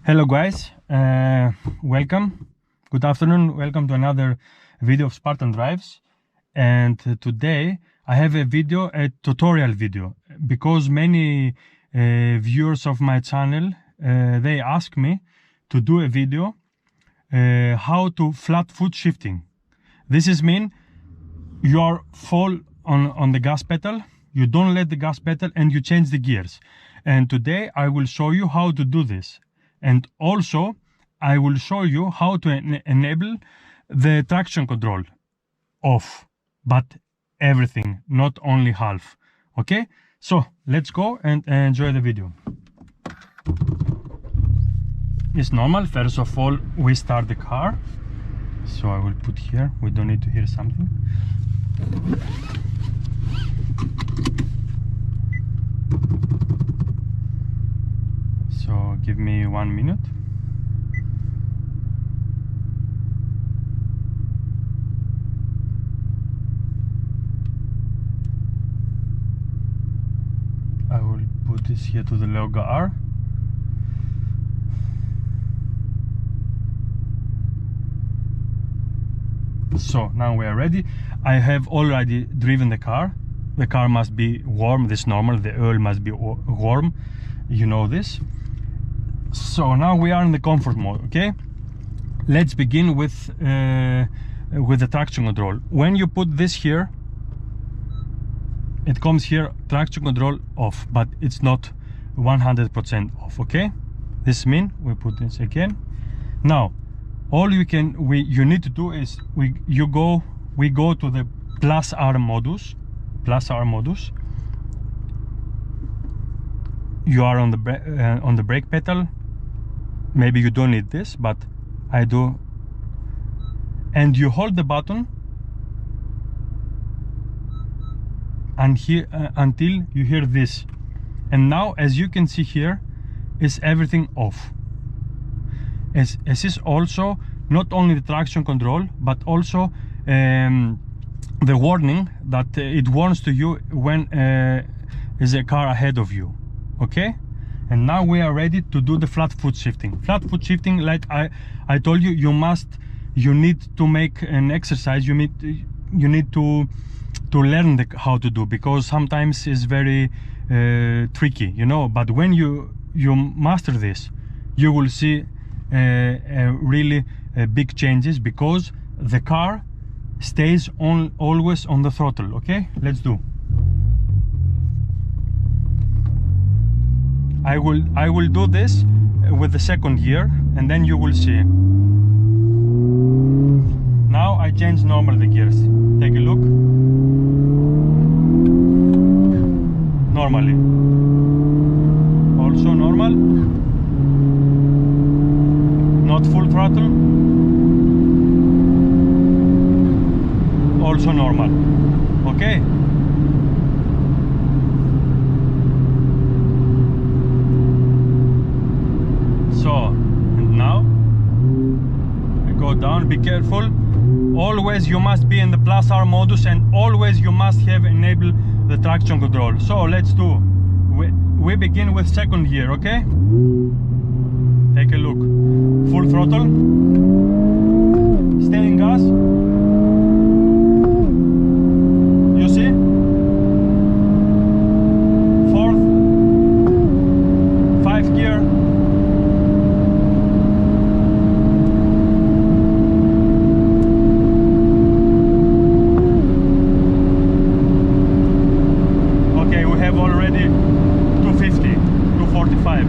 Hello guys, welcome, good afternoon, welcome to another video of Spartan Drives. And today I have a tutorial video, because many viewers of my channel, they ask me to do a video how to flat foot shifting. This is mean you are fall on the gas pedal, you don't let the gas pedal and you change the gears. And today I will show you how to do this. And also, I will show you how to enable the traction control off, but everything, not only half. Okay, so let's go and enjoy the video. It's normal. First of all, we start the car. So I will put here, we don't need to hear something. So give me 1 minute. I will put this here to the logo R. So now we are ready. I have already driven the car. The car must be warm. This is normal. The oil must be warm. You know this. So now we are in the comfort mode. Okay, let's begin with the traction control. When you put this here, it comes here traction control off, but it's not 100% off. Okay, this means we put this again. Now all you need to do is we go to the plus R modus. You are on the brake pedal. Maybe you don't need this, but I do. And you hold the button and here until you hear this. And now, as you can see here, is everything off. As is also not only the traction control, but also the warning that it warns to you when is a car ahead of you. Okay, and now we are ready to do the flat foot shifting. Flat foot shifting, like I told you, you need to make an exercise. You need to learn how to do, because sometimes it's very tricky, you know. But when you master this, you will see really big changes, because the car stays always on the throttle. Okay, let's do. I will do this with the second gear, and then you will see. Now I change normal the gears. Take a look. Normally. Also normal. Not full throttle. Also normal. Okay. So, and now I go down. Be careful. Always you must be in the plus R modus, and always you must have enabled the traction control. So let's do. We begin with second gear. Okay. Take a look. Full throttle. Stay in gas. You see? Fourth. 5 gear. Okay, we have already 250, 245.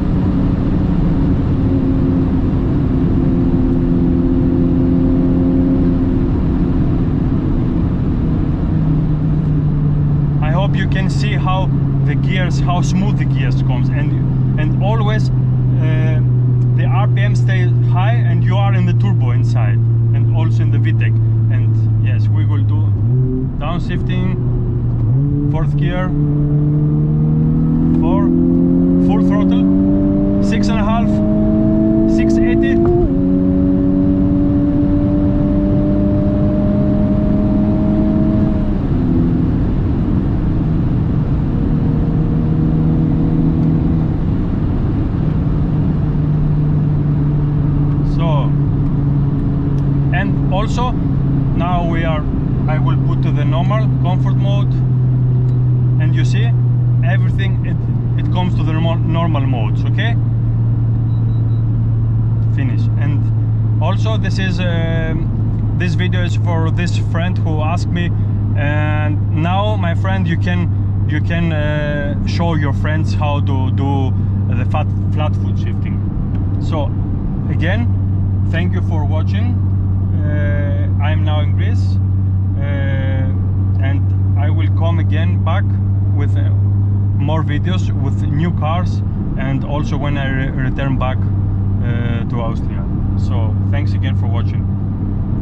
You can see how the gears, how smooth the gears comes, and always the RPM stays high, and you are in the turbo inside, and also in the VTEC. And yes, we will do downshifting, 4th gear, 4, full throttle, 6.5, 680. also now I will put to the normal comfort mode, and you see everything, it comes to the normal modes. Okay, finish. And also this is this video is for this friend who asked me, and now my friend, you can show your friends how to do the flat foot shifting. So again, thank you for watching. I'm now in Greece, and I will come again back with more videos with new cars, and also when I return back to Austria. So thanks again for watching.